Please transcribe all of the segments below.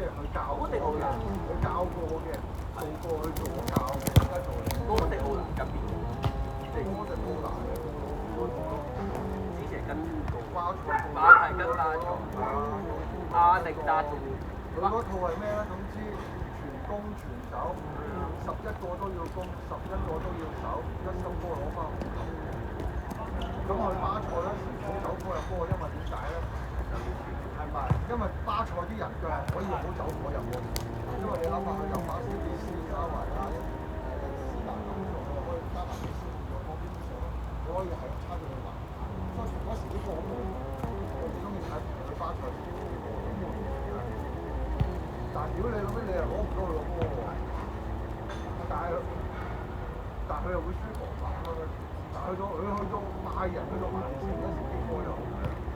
即係佢教過嗰個迪奧嘅，拿佢教過嘅，做過去做過教嘅，而家做嘅。嗰個迪奧拿跟邊個？即係嗰隻高大嘅，之前跟個巴塞巴係跟巴塞，阿迪達同佢嗰套係咩咧？總之全攻全守，11個都要攻，11個都要守，一收波攞翻紅球。咁去巴塞嗰時好走波入波，因為點解咧？係咪？因為巴塞啲人腳係可以好走火入波，因為你諗下佢由巴斯比斯加維啊、斯達咁樣，佢可以加埋啲斯如果嗰邊上，你可以係差到去環。所以嗰時啲波好，我幾中意睇佢巴塞啲波，好悶嘅。但係屌你諗咩？你又攞唔到佢個波喎，但係佢又會輸皇馬咁樣。但係去到拜仁去到曼城嗰時啲波又〜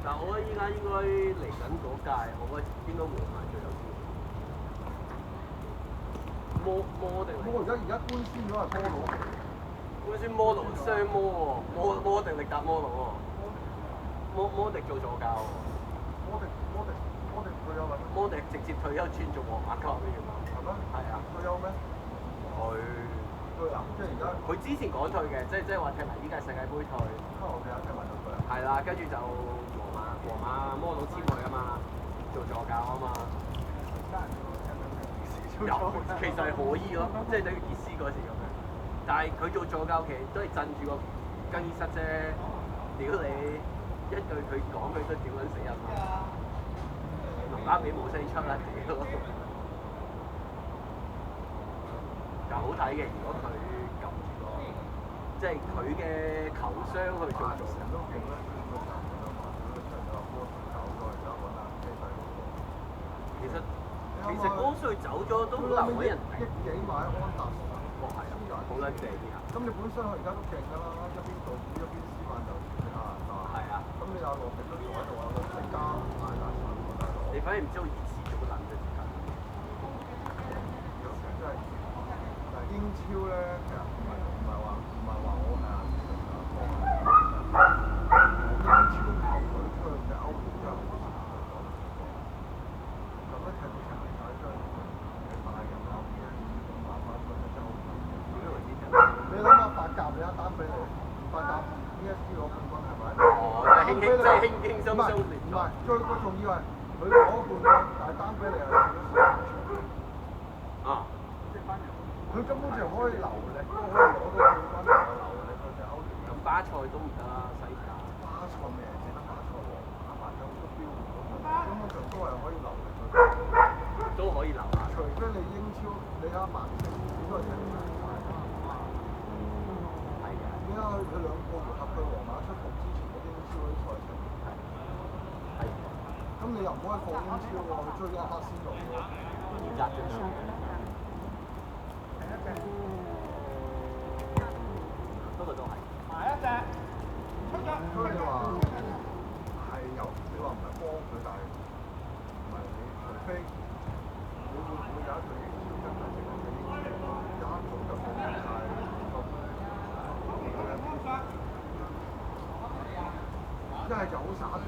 但我覺得依家應該嚟緊嗰屆，我覺得應該皇馬最有機會。摩定而家官宣咗係波佬，官宣摩奴雙摩喎，摩定力達摩奴喎，摩迪做助教喎。摩迪退休啦？摩迪直接退休轉做皇馬級嘅原來。係咩？係啊。退休咩？退啊！即係而家。佢之前講退嘅，即係話踢埋依屆世界盃退。踢埋就退啊！係啦，跟住就皇馬摩佬簽佢啊嘛，做助教啊嘛。有，其實係可以咯，即係等於傑斯嗰時咁樣。但係佢做助教其實都係鎮住個更衣室啫。屌你一句佢講佢都屌撚死人啦！龍啱你冇聲出啦，屌！就好睇嘅，如果佢撳住個，即係佢嘅球商去做助教。都勁啦！其實嗰歲走咗都好難揾人頂。億幾買安達臣，哇係啊，好撚正啲啊！咁你本身佢而家都勁㗎啦，一邊做股一邊斯曼就係啊。咁你有羅迪都坐喺度啊，羅迪加艾達臣喎大佬。你反而唔知道熱刺做撚嘅時間。有時真係，但係英超咧，其實唔係話我係英超球隊出去嘅歐聯真係好少。咁咧踢到成年仔真係大人啊，慢慢真係好難。你諗下法甲你一單俾你，法甲 PSG 攞冠軍係咪？哦，即係輕鬆鬆連唔係，最重要係佢攞冠軍，但係單俾你係少少。啊！佢根本就可以留力，都可以攞到冠軍同埋留力去隻歐聯。咁巴塞都唔得啦，西甲。巴塞咩？只得巴塞皇馬買咗好多標換咁樣，根本上都係可以留力去。都可以留下。除非你英超，你啱曼城都係踢唔晒。係嘅。點解佢兩個回合對皇馬出局之前嘅英超嗰啲賽程？係。咁你又唔可以放英超喎，去追緊黑仙奴喎。嚴格嘅。不過都係。埋一隻，出咗。所以你話係有，你話唔係幫佢，但係唔係你，除非你會唔會有一隊英超真係淨係俾英超一早就放晒一係就好灑脱，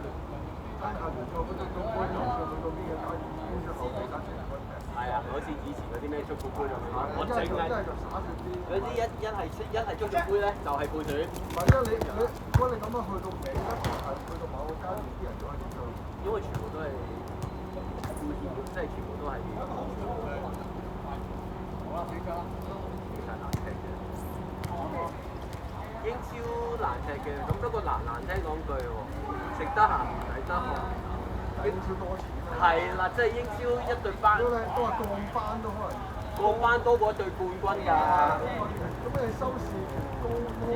真係聯賽嗰種杯球賽去到邊嘅階段，搬出後備打成軍嘅。係啊，好似以前嗰啲咩足總杯咁樣。我一係就灑脱啲。嗰啲一係足總杯咧，就係半選。唔係啊！如果你咁樣去到尾咧，係去到某個階段，啲人就開始做。因為全部都係即係全部都係好啦，幾張啦？難踢嘅。英超難踢嘅，咁不過難聽講句喎，食得鹹唔抵得渴。英超多錢啊！係啦，即係英超一隊班，都話降班都可能。降班多過一隊冠軍㗎。咁你收視多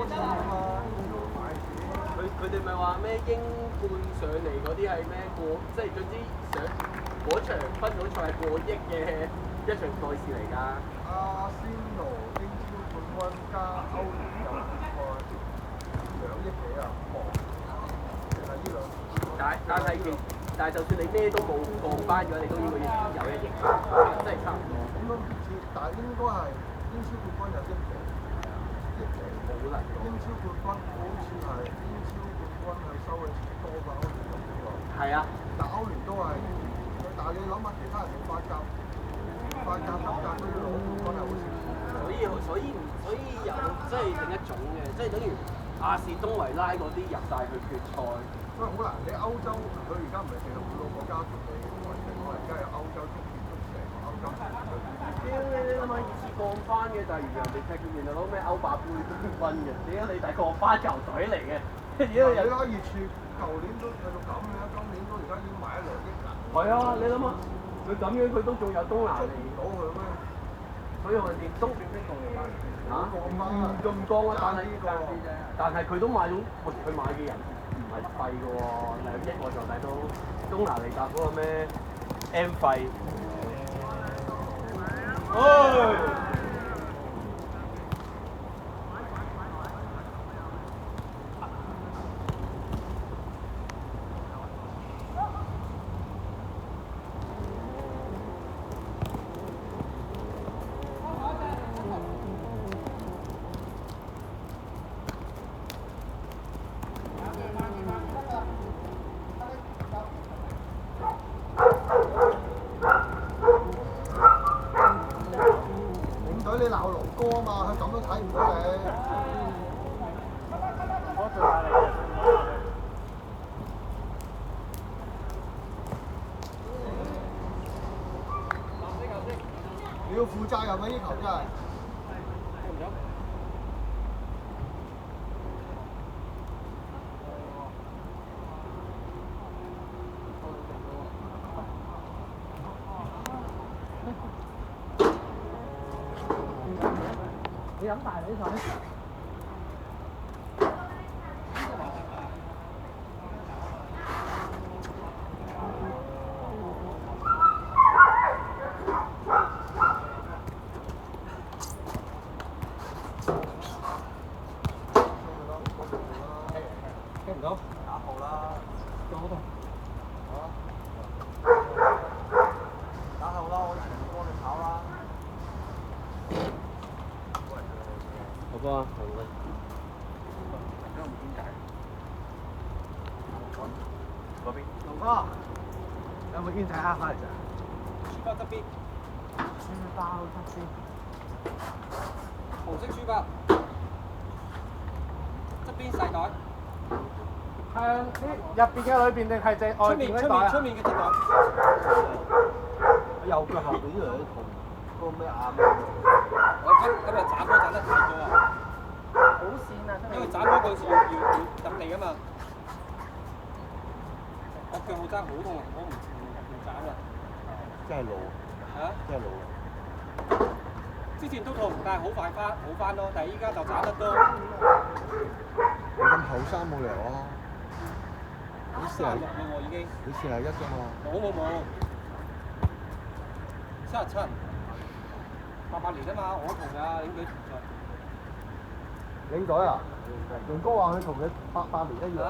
錢啊嘛，英超大錢。佢哋咪話咩英冠上嚟嗰啲係咩過，即係總之上嗰場分組賽係過億嘅一場賽事嚟㗎。阿仙奴英超冠軍加歐聯友誼賽2億幾啊？淨係呢兩。但係就算你咩都冇降班嘅話，你都應該有1億，真係差唔多。咁都唔知，但係應該係英超冠軍有億幾，億幾冇啦。英超冠軍好似係英超冠軍係收嘅錢多過歐聯咁多。係啊，但歐聯都係，歐但係你諗下其他人冇法甲德甲都要攞冠軍係好少。所以有即係另一種嘅，即係等於亞士東維拉嗰啲入晒去決賽。所以好難，你歐洲佢而家唔係成日每個國家同你為成，我而家有歐洲足協同成個歐洲聯賽。屌你諗下，熱刺降班嘅，但係人哋踢佢原來攞咩歐霸杯冠軍嘅，點解你第降班球隊嚟嘅？你睇熱刺，舊年都去到咁嘅，今年都而家已經買咗2億人。係啊，你諗下，佢咁樣佢都仲有東拿嚟到佢咩？所以我哋東轉咩降班？嚇？就唔降啊！但係佢都買咗，佢買嘅人唔係廢嘅喎，2億我就睇到東拿嚟搭嗰個咩 M 費。領隊你鬧龍哥啊嘛，佢咁都睇唔到你。你要負責任啊！呢球真係。你飲大你水。聽唔到？打號啦。做好多。打後啦，我全部幫你跑啦。好吧，好啦。嗰邊。龍哥，有冇煙仔呃翻嚟咋？書包側邊。書包側邊。紅色書包。側邊細袋。係啲入邊嘅裏邊定係隻外邊嗰袋啊？出面嘅隻袋。右腳後邊呢度有啲痛，嗰個咩眼？我今日斬波斬得太多啊！好跣啊！因為斬波嗰時要揼地啊嘛。我腳好爭好痛啊！我唔斬啦。真係老。嚇？真係老。之前都痛，但係好快好翻咯。但係依家就斬得多。你咁後生冇理由啊！好46啦我已經。你41啫嘛。冇。77。88年啊嘛，我同啊領隊同賽。領隊啊？龍哥話佢同你88年一樣。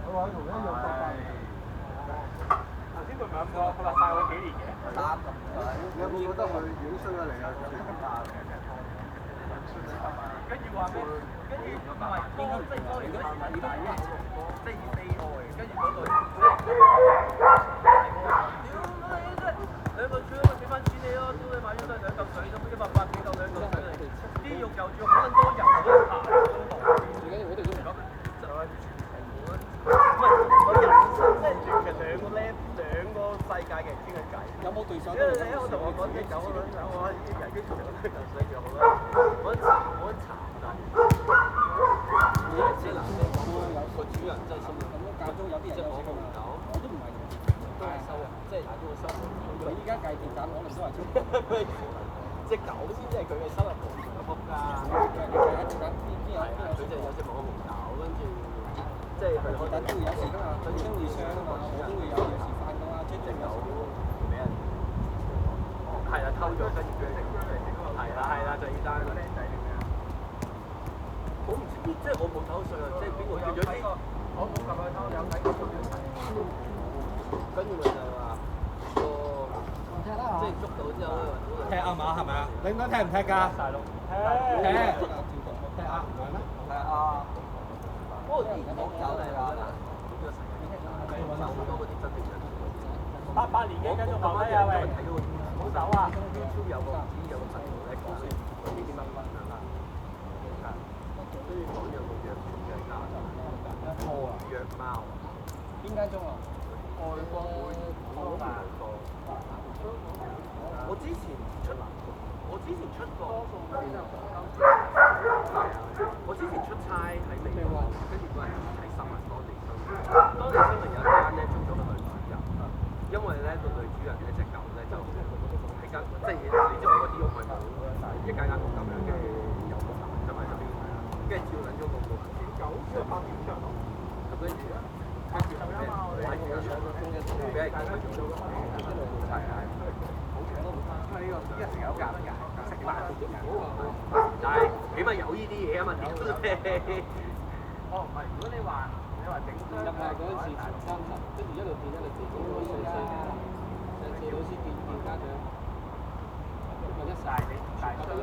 佢話佢同你一樣88年。頭先佢唔係咁講，佢話大我幾年嘅。你有冇覺得佢影衰咗嚟啊？跟住話咩？跟住唔係應該即係如果即係4外，跟住嗰隊兩個豬咪俾翻錢你咯，都你買咗都係2嚿水啫，180幾嚿2嚿水嚟，啲肉又仲可能多油嗰啲排最緊要我哋都唔講，就係唔係我人生即係其實兩個世界嘅人傾緊偈。有冇對手？因為你喺我同我講隻狗咁樣，我已經人經同2嚿水就好啦，我一查就。你係知男嘅講有個主人真係心咁樣教中有啲人有識㗎嘛，我都唔係都係收啊，即係打到個收入。你依家計電膽可能都係出，隻狗先即係佢嘅收入來源嘅仆街。你計一隻蛋邊有？佢就有隻網紅狗，跟住即係佢電膽都會有時㗎嘛，佢都會傷啊嘛，我都會有時犯㗎嘛，即係隻狗俾人係啦偷咗跟住俾人係啦就要單個靚仔咁樣。我唔知，即係我冇偷稅啊！即係邊個叫咗啲？我冇撳去偷，有睇過報紙。跟住咪就係話個，即係捉到之後咧，踢啊嘛係咪啊？你應該踢唔踢㗎？大陸踢。踢啊？唔係咩？係啊。不過而家冇搞你啦。好多嗰啲真定人。88年嘅繼續留低啊喂！冇走啊！ YouTube 有個頻道咧講呢啲乜乜啊，跟住講有個藥蟲嘅家藥貓，邊間中啊？外國會好大個。我之前出過，我之前出差喺美國，跟住嗰陣睇新聞當地新聞，當地新聞有一間咧做咗個女主人，因為咧個女主人咧隻狗咧就係間即係你知唔知嗰啲屋係冇一間屋咁樣，跟住有個男就喺側邊，跟住照撚咗個狗，之後8點出咯，咁跟住俾人講咗做咗係係。呢個依家成日有夾㗎，食飯但係起碼有呢啲嘢啊嘛，屌你！哦，唔係，如果你話整入係嗰陣時前30，跟住一路變應該碎嘅，上次老師見家長，或者大你大概都130。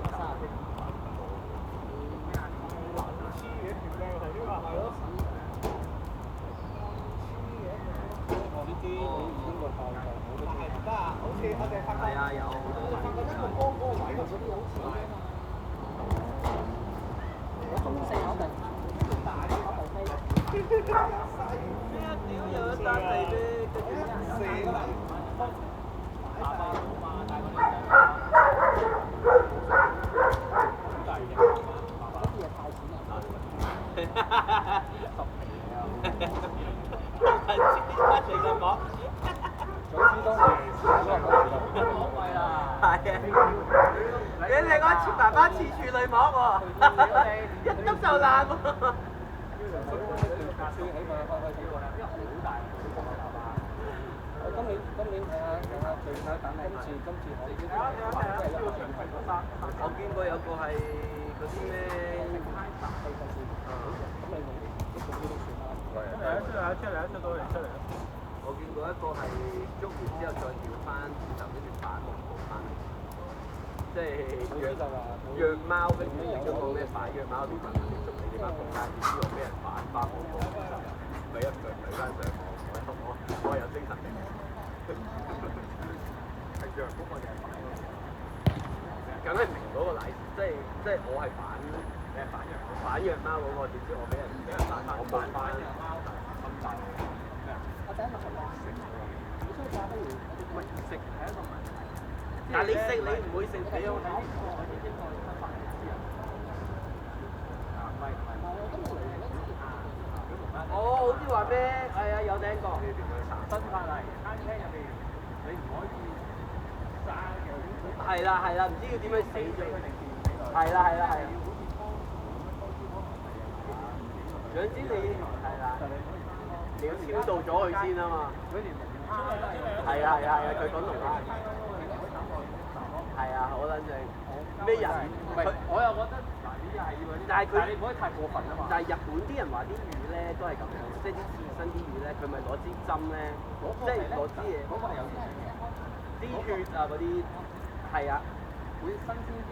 呢啲你已經個爆就冇得做。好似我哋係啊，有好多。嗰個位嗰啲好似我中四口地，大啲口地飛。咩啊？屌有一單地咩？跟住4啦。大把佬嘛，大個女仔。好大隻。嗰啲嘢太錢啦。10皮啊！係知乜嚟㗎講？早知當時好貴啦。係啊！你哋嗰次爸爸似處女膜喎，一篤就爛喎。起碼開幾個啦，因為好大，今年睇下最睇等今次我哋我見過有個係嗰啲咩，我見過一個係捉完之後再調翻轉頭，跟住反黃布翻嚟，即係藥貓，跟住有個咩反藥貓條文，捉你哋班仆街，之後俾人反翻黃布，咪一腳懟翻上網，我有精神病。係藥嗰個就係反咯，梗係明嗰個奶，即係我係反，你係反藥貓嗰個，點知我俾人反翻，我冇反藥貓，咁大。我第一個係食，你出去炸不如，唔係食係一個問題。但係你食你唔會食俾我睇。哦，好似話咩？係啊，有聽過。新法例，餐廳入邊你唔可以生嘅。係啦係啦，唔知要點樣死咗。係啦係啦係啦。總之你係啦，你要超度咗佢先啊嘛。係啊係啊係啊，佢講龍蝦。係啊，好撚正。咩人？我又覺得嗱呢啲係要，但係你唔可以太過分啊嘛。但係日本啲人話啲魚咧都係咁樣，即係啲刺身啲魚咧，佢咪攞支針咧，即係攞支嘢，嗰個係有啲啲血啊嗰啲，係啊，會新鮮啲，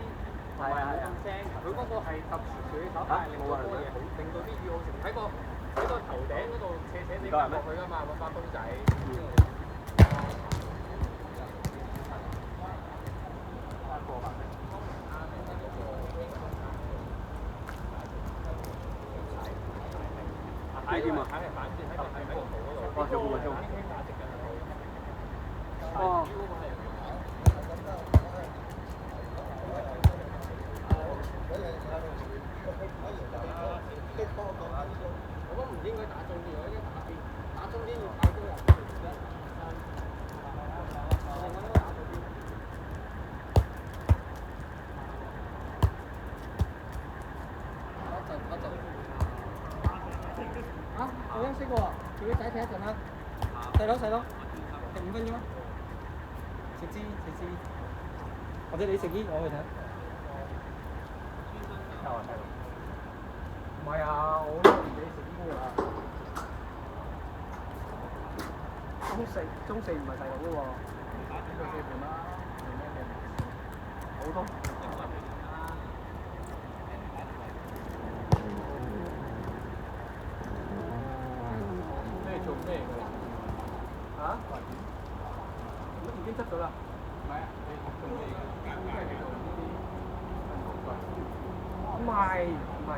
同埋冇咁腥。佢嗰個係特殊處理手法，令到嗰個嘢好，令到啲魚好食。喺個頭頂嗰度斜斜地夾落去㗎嘛，揾把刀仔。睇點啊？哇！做半個鐘。哦。我都唔應該打中啲，我應該打中啲要睇高人。我休息喎，叫啲仔睇一陣啦。細佬，食5分鐘。食支，或者你食煙，我去睇。唔係啊，我都唔俾你食煙㗎啦。中四唔係細路㗎喎。打邊個4盤啦？做咩嘅？好多。做咩㗎？嚇？經執咗啦。唔係啊，你仲未即係你做呢啲運動櫃。唔係，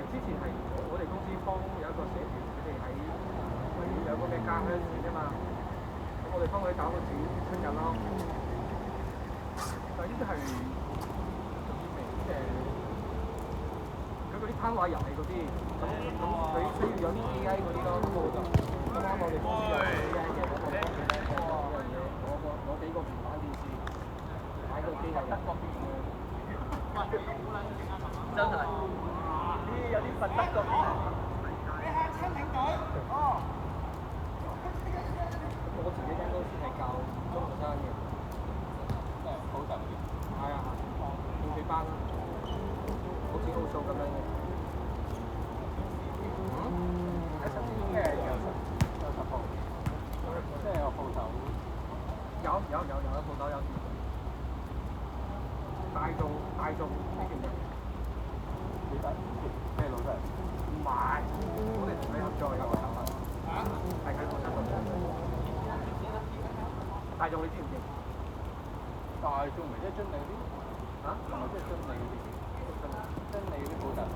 之前係我哋公司幫有一個社團，佢哋喺維園有個咩家鄉展啊嘛，咁我哋幫佢搞個展出緊咯。但係呢啲係屬於咩？即係佢嗰啲攤位遊戲嗰啲，咁佢需要有啲 AI 嗰啲咯，咁啱我哋公司有 AI 嘅，我幫佢咧做呢樣嘢，攞幾個平板電視擺個機械人。真係，呢有啲佛德國。我自己間公司係教中學生嘅，即係普及啲。係啊，興趣班啦，好似奧數咁樣嘅。喺身邊咩有10號？即係有鋪頭。有鋪頭有店。大眾呢件嘢。你睇咩老細？唔係，我哋同你合作有個產品，係佢本身個產品。大眾你知唔知？大眾咪即係津利啲？啊？係咪即係津利嗰啲？津利嗰啲補習社。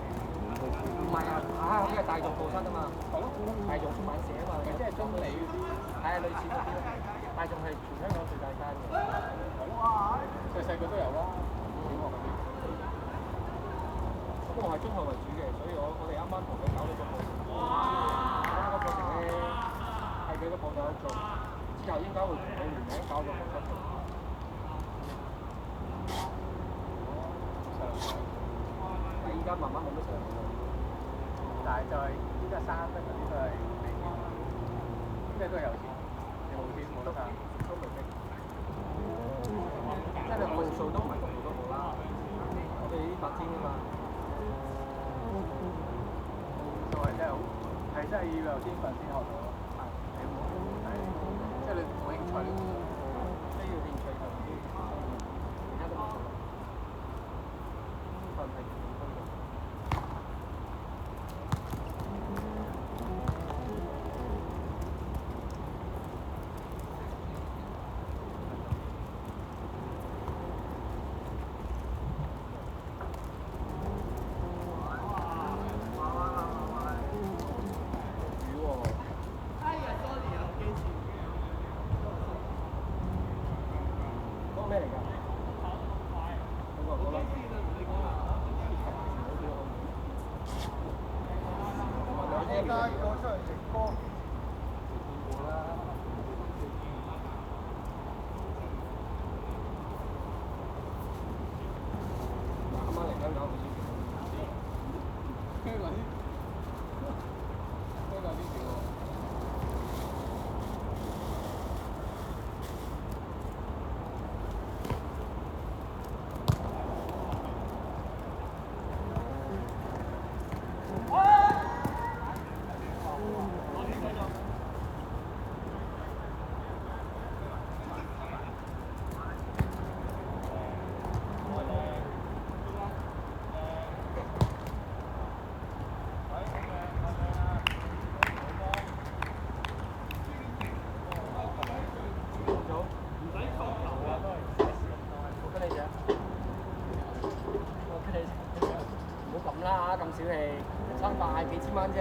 唔係啊，嗰啲係大眾報身啊嘛。係咯。大眾出版社啊嘛。咪即係津利嗰啲？係啊，類似嗰啲咯。大眾係全香港最大間嘅。係咯。細個都有啦，小學嗰啲。咁我係中學為主嘅，所以我哋啱啱同佢搞咗個課程。而家個課程咧係佢個鋪頭做，之後應該會同佢聯名搞個課程做。但係依家慢慢冇乜上㗎啦。但係就係依家生得嗰啲都係未見，即係都係有錢，有冇錢冇得賺，都未逼。即係你報數都唔係個個都好啦，我哋呢啲發展㗎嘛。就係真係好，係真係要有天分先學到咯。係，即係你冇興趣都需要興趣就啲，其他都冇。分係點分嘅？咩嚟㗎？大家過出嚟食歌。啱啱嚟香港好似香港啲少喎。啦，咁小氣，餐飯幾千蚊啫，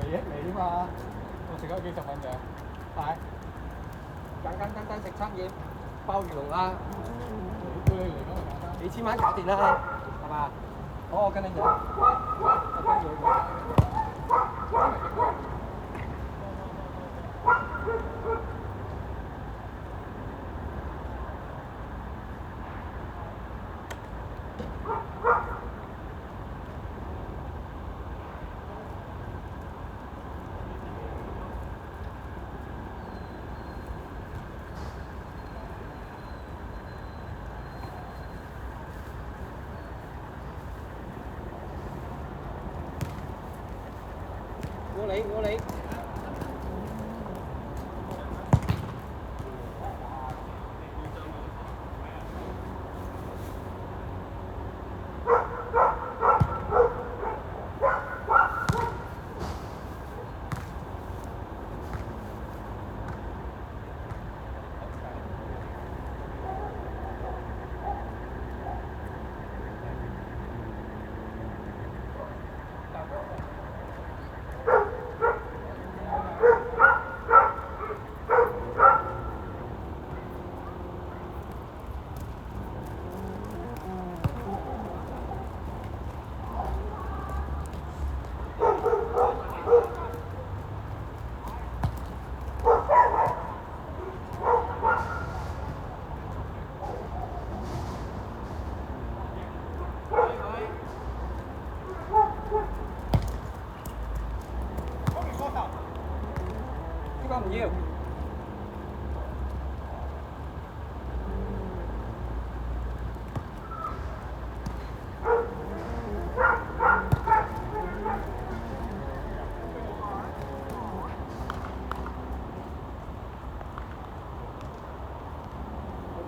利益嚟啊嘛，我食咗幾十蚊咋，係簡單食餐嘢，鮑魚龍蝦，對你嚟講係簡單，幾千蚊搞掂啦，係嘛？好，我跟你走，我跟住你。我嚟。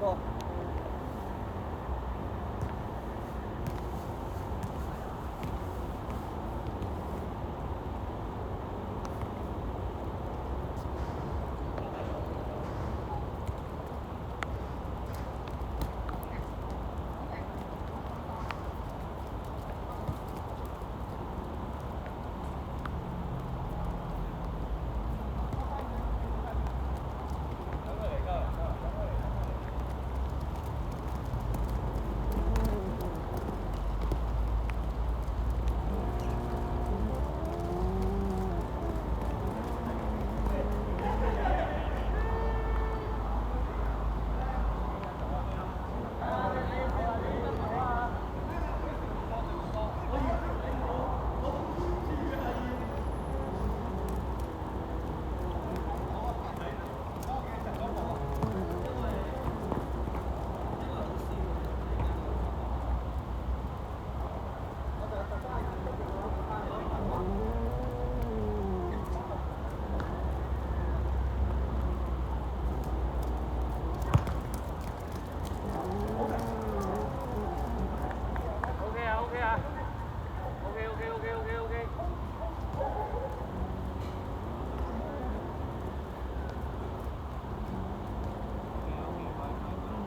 波。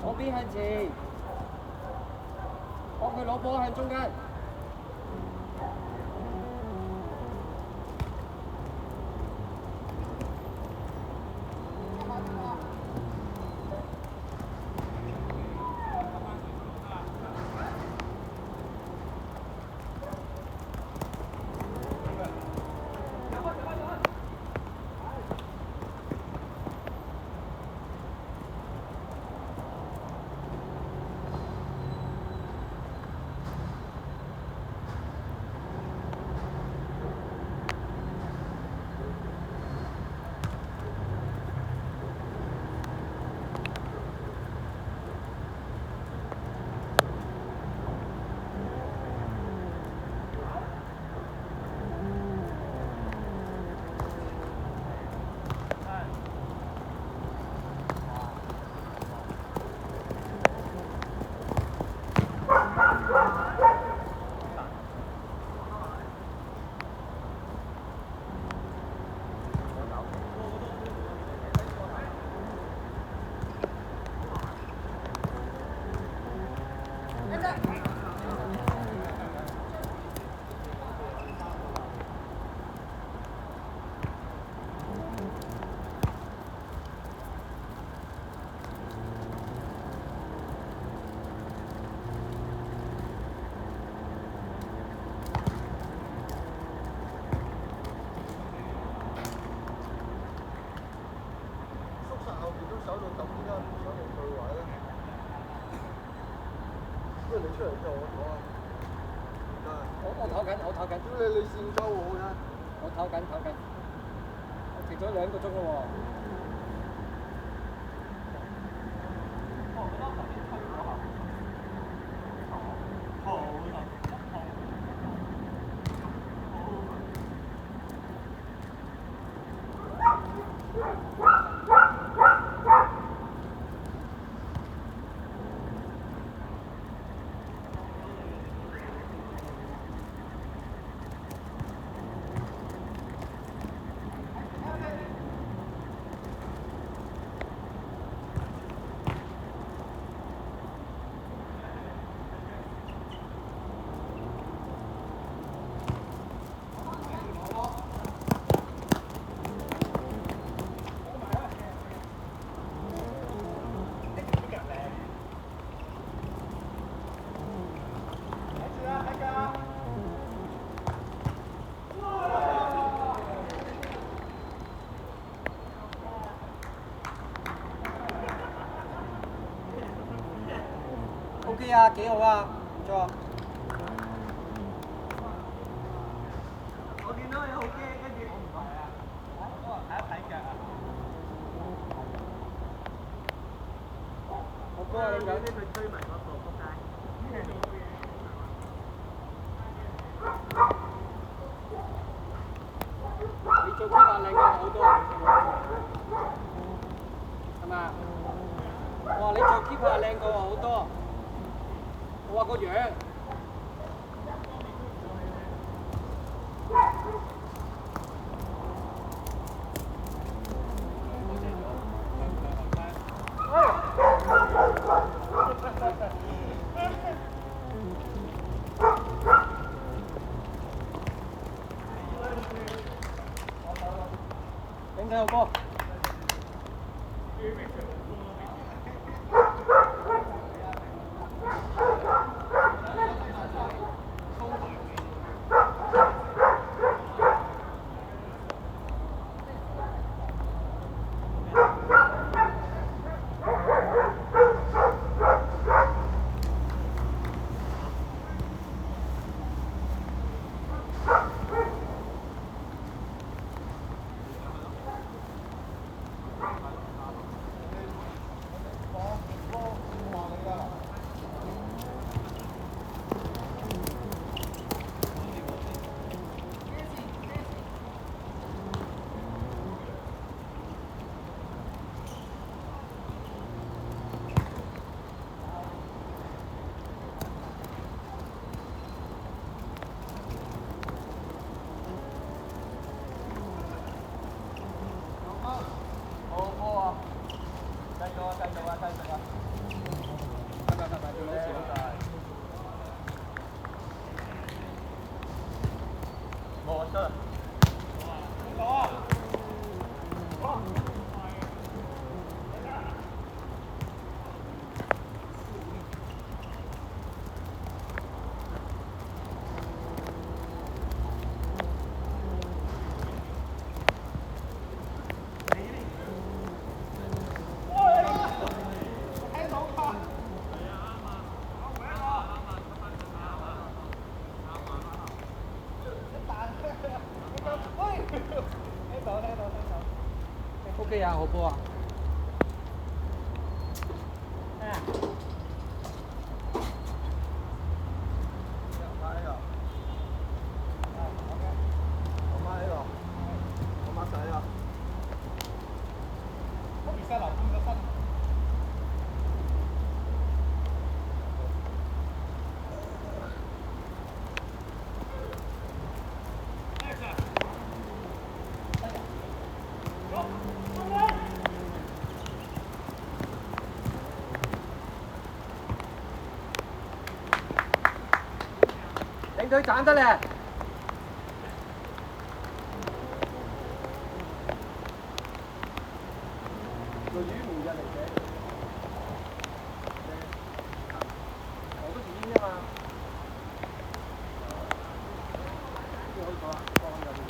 左邊向前，幫佢攞波向中間。手到揼，點解唔想用對位咧？不如你出嚟之後我講啊！我唞緊，我唞緊。屌你線鳩我嘅！我唞緊，我停咗2個鐘咯喎。OK 啊，幾好啊，唔錯。我見到你好驚，跟住我唔係啊，我睇一睇腳啊。我哥啊，你講啲佢追埋嗰個仆街。你做規劃靚過好多，係嘛？哇！你做 keeper 靚過我好多。我話個樣。頂緊個波。OK 啊，好波啊！領隊斬得咧！個魚唔入嚟嘅，我都自煙啫嘛。呢個可以講啦，放緊入面。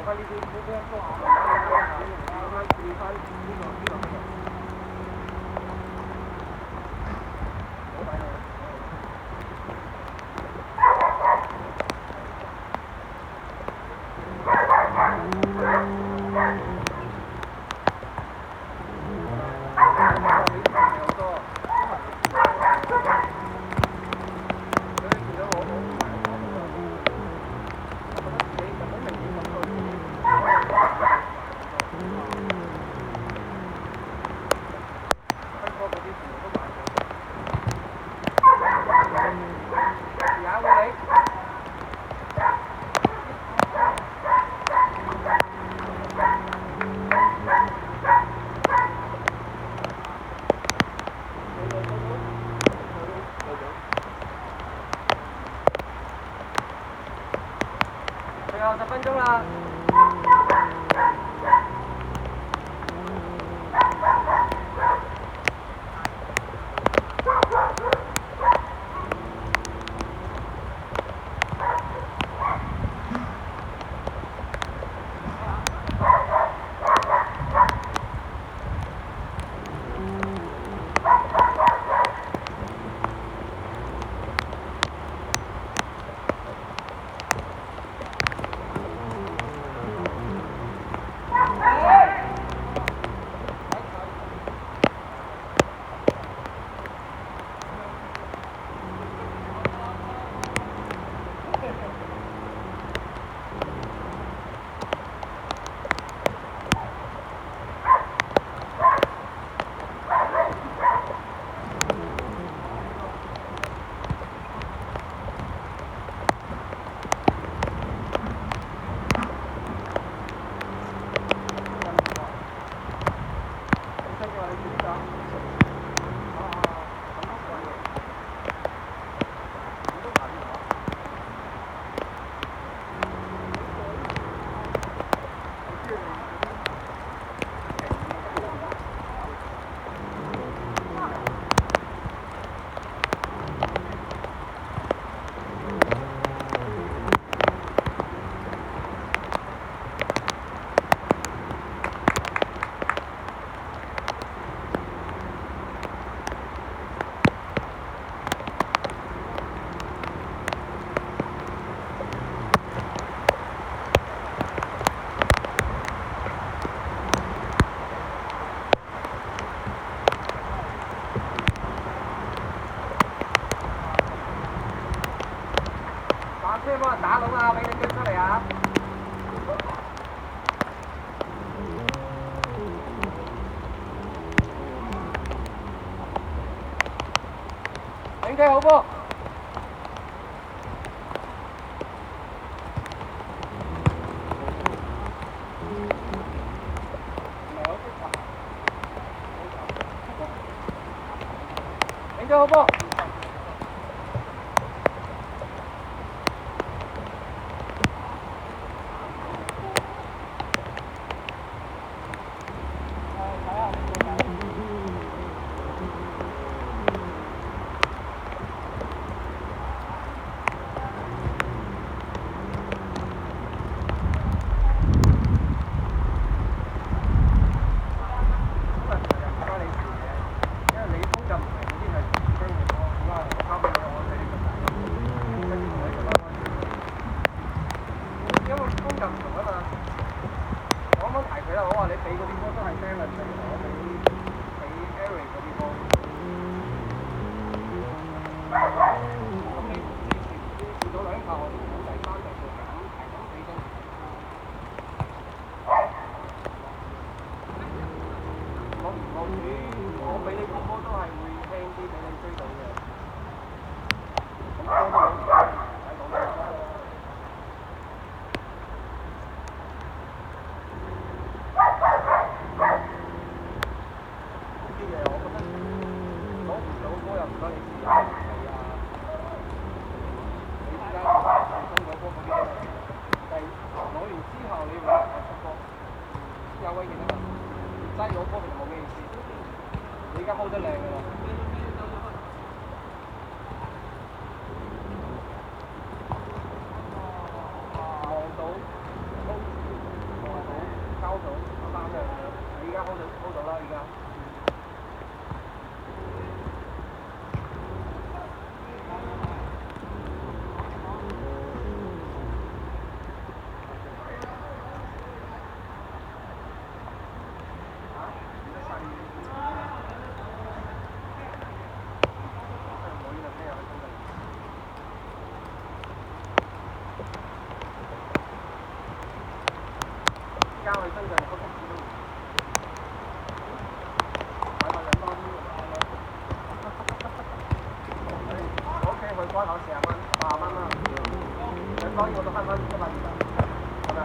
做翻呢啲呢一個慢慢轉翻呢個。最後10分鐘啦。車幫人打窿啊！俾你捐出嚟啊！領車好波！領車好波！我俾你個波都係會輕啲，俾你追到嘅。咁波都冇唔使講啦。呢啲嘢我覺得攞唔到波又唔該你試下係啊。你依家新嗰波嗰啲，係攞完之後你會出波，有威脅啊！齋攞波其實冇咩意思。你而家 hold 得靚㗎啦。望到 hold 住。hold 到3樣，你而家 hold 到啦，而家。交佢身上嗰幅紙都唔買份兩多啲我屋企去關口40蚊，80蚊啦，兩多啲我都慳翻120，係咪啊？